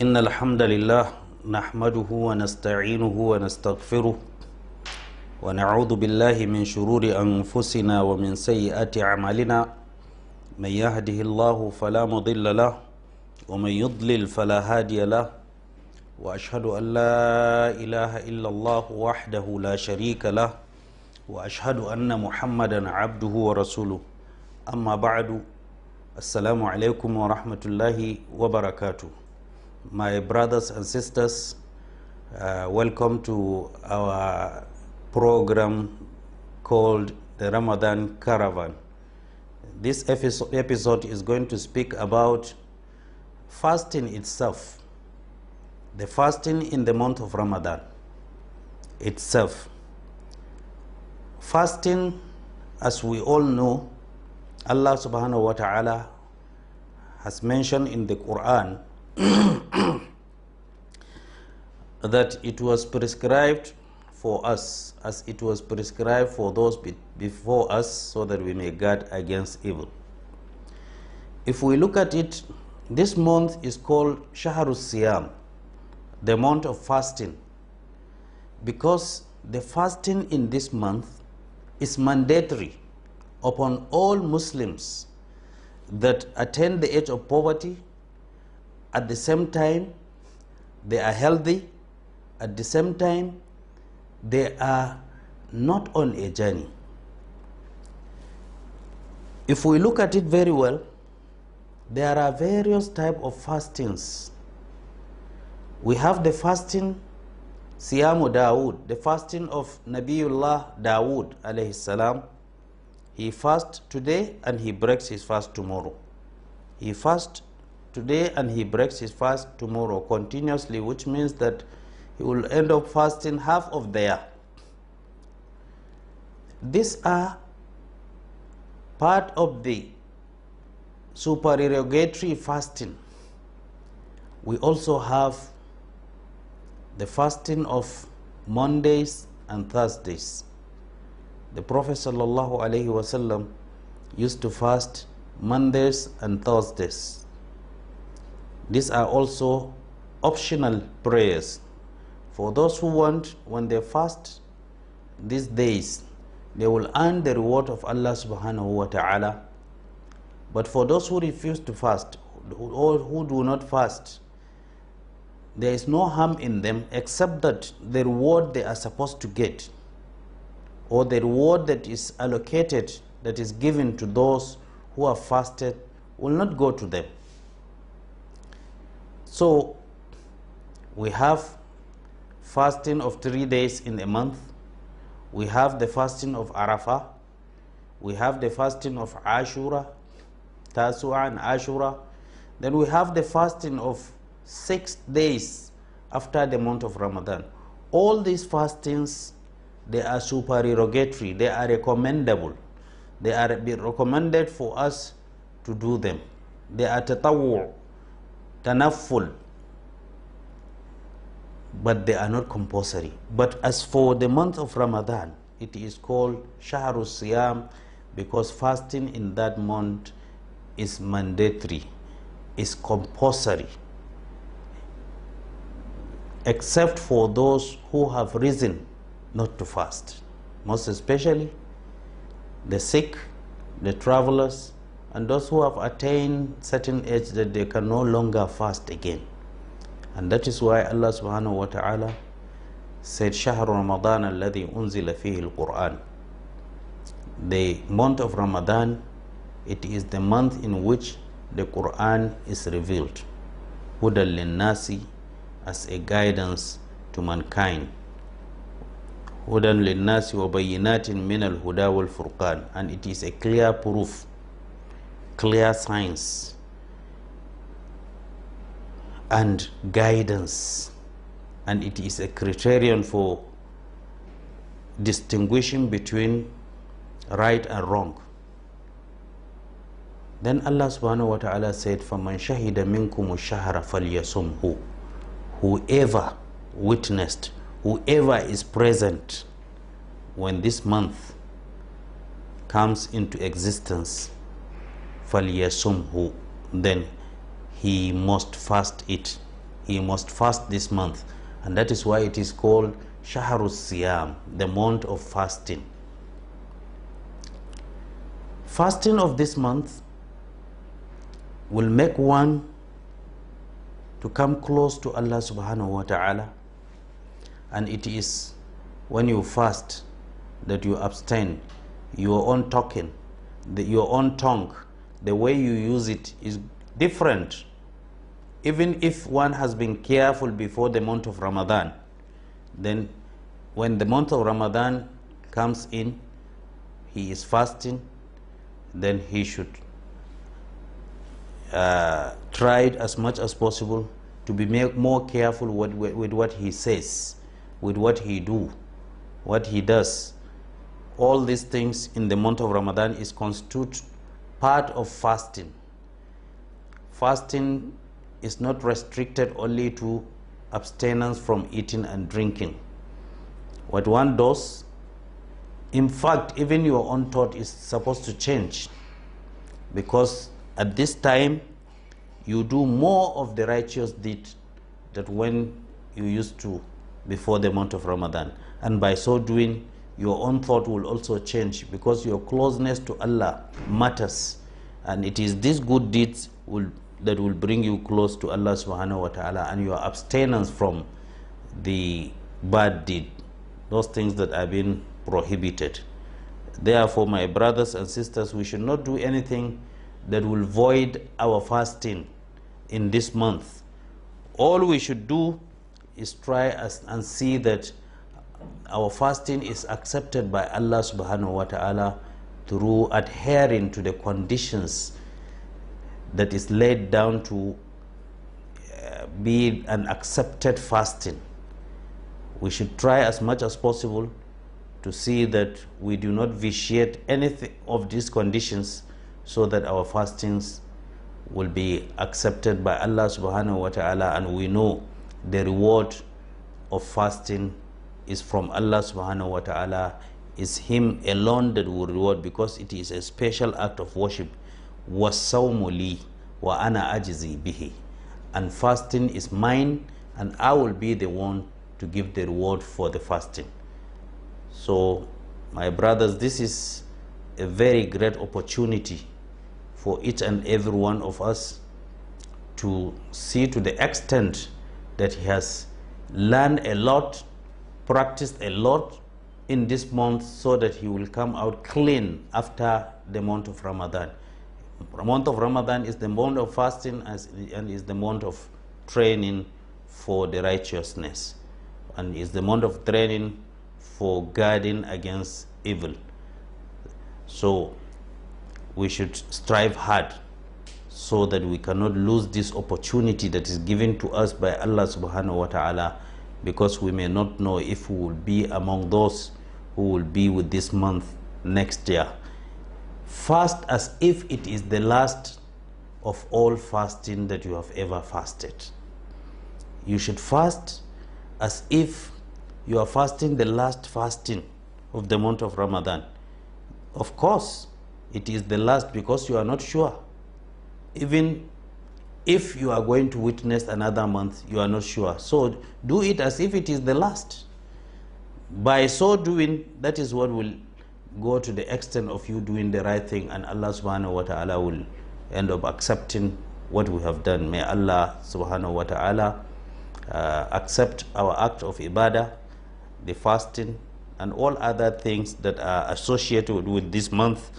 إن الحمد لله نحمده ونستعينه ونستغفره ونعوذ بالله من شرور أنفسنا ومن سيئات أعمالنا من يهده الله فلا مضل له ومن يضلل فلا هادي له وأشهد أن لا إله إلا الله وحده لا شريك له وأشهد أن محمدا عبده ورسوله أما بعد السلام عليكم ورحمة الله وبركاته. My brothers and sisters, welcome to our program called the Ramadan Caravan. This episode is going to speak about fasting itself, the fasting in the month of Ramadan itself. Fasting, as we all know, Allah subhanahu wa ta'ala has mentioned in the Quran that it was prescribed for us as it was prescribed for those before us, so that we may guard against evil. If we look at it, this month is called Shahrus Siyam, the month of fasting, because the fasting in this month is mandatory upon all Muslims that attain the age of poverty. At the same time, they are healthy. At the same time, they are not on a journey. If we look at it very well, there are various types of fastings. We have the fasting Siyamu Dawood, the fasting of Nabiullah Dawood alayhi salam. He fasts today and he breaks his fast tomorrow. He fasts today and he breaks his fast tomorrow continuously, which means that he will end up fasting half of the year. These are part of the supererogatory fasting. We also have the fasting of Mondays and Thursdays. The Prophet sallallahu alaihi wasallam used to fast Mondays and Thursdays. These are also optional prayers. For those who want, when they fast these days, they will earn the reward of Allah subhanahu wa ta'ala. But for those who refuse to fast, or who do not fast, there is no harm in them except that the reward they are supposed to get, or the reward that is allocated, that is given to those who have fasted, will not go to them. So we have fasting of 3 days in a month. We have the fasting of Arafah. We have the fasting of Ashura, Tasu'a and Ashura. Then we have the fasting of 6 days after the month of Ramadan. All these fastings, they are supererogatory, they are recommendable. They are recommended for us to do them. They are tatawwu', tanafful, but they are not compulsory. But as for the month of Ramadan, it is called Shahrus Siyam because fasting in that month is mandatory, is compulsory, except for those who have reason not to fast, most especially the sick, the travelers, and those who have attained certain age that they can no longer fast again. And that is why Allah subhanahu wa ta'ala said, Shahr Ramadan alladhi unzila fihi al-Quran. The month of Ramadan, it is the month in which the Quran is revealed. Hudan lin-nasi, as a guidance to mankind. Hudan lin-nasi wa bayyinatin min al-huda wal-furqan. And it is a clear proof, clear signs and guidance, and it is a criterion for distinguishing between right and wrong. Then Allah subhanahu wa ta'ala said, فَمَنْ شَهِدَ مِنْكُمُ الشَّهْرَ فَلْيَصُمْهُ. Whoever witnessed, whoever is present when this month comes into existence, فَلْيَصُمْهُ, then he must fast it. he must fast this month, and that is why it is called Shahrus Siyam, the month of fasting. Fasting of this month will make one to come close to Allah subhanahu wa ta'ala, and it is when you fast that you abstain your own talking, your own tongue, the way you use it is different. Even if one has been careful before the month of Ramadan, then when the month of Ramadan comes in, he is fasting, then he should try as much as possible to be more careful with what he says, with what he does. All these things in the month of Ramadan is constitute part of fasting. Fasting is not restricted only to abstinence from eating and drinking. What one does, in fact, even your own thought is supposed to change, because at this time you do more of the righteous deed than when you used to before the month of Ramadan, and by so doing your own thought will also change, because your closeness to Allah matters, and it is these good deeds that will bring you close to Allah subhanahu wa ta'ala, and your abstinence from the bad deed, those things that have been prohibited. Therefore, my brothers and sisters, we should not do anything that will void our fasting in this month. All we should do is try and see that our fasting is accepted by Allah subhanahu wa ta'ala through adhering to the conditions that is laid down to be an accepted fasting. We should try as much as possible to see that we do not vitiate anything of these conditions, so that our fastings will be accepted by Allah subhanahu wa ta'ala, and we know the reward of fasting is from Allah subhanahu wa ta'ala. Is Him alone that will reward, because it is a special act of worship. وَالصَّوْمُ لِي وَأَنَا أَجْزِي بِهِ, and fasting is mine, and I will be the one to give the reward for the fasting. So my brothers, this is a very great opportunity for each and every one of us to see to the extent that he has learned a lot, practiced a lot in this month, so that he will come out clean after the month of Ramadan. The month of Ramadan is the month of fasting and is the month of training for the righteousness, and is the month of training for guarding against evil. So we should strive hard so that we cannot lose this opportunity that is given to us by Allah subhanahu wa ta'ala, because we may not know if we will be among those who will be with this month next year. Fast as if it is the last of all fasting that you have ever fasted. You should fast as if you are fasting the last fasting of the month of Ramadan. Of course, it is the last because you are not sure. Even if you are going to witness another month, you are not sure. So do it as if it is the last. By so doing, that is what will go to the extent of you doing the right thing, and Allah subhanahu wa ta'ala will end up accepting what we have done. May Allah subhanahu wa ta'ala accept our act of ibadah, the fasting, and all other things that are associated with this month,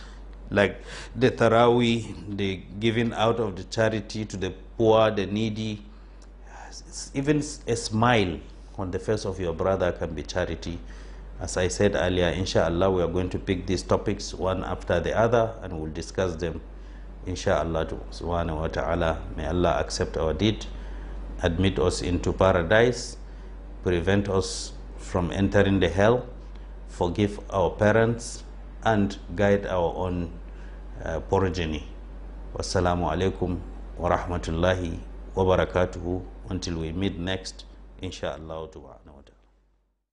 like the Taraweeh, the giving out of the charity to the poor, the needy. Even a smile on the face of your brother can be charity. As I said earlier, inshallah, we are going to pick these topics one after the other, and we'll discuss them, inshallah, subhanahu wa ta'ala. May Allah accept our deed, admit us into paradise, prevent us from entering the hell, forgive our parents, and guide our own progeny. Wassalamu alaikum wa rahmatullahi wa barakatuhu. Until we meet next, inshallah.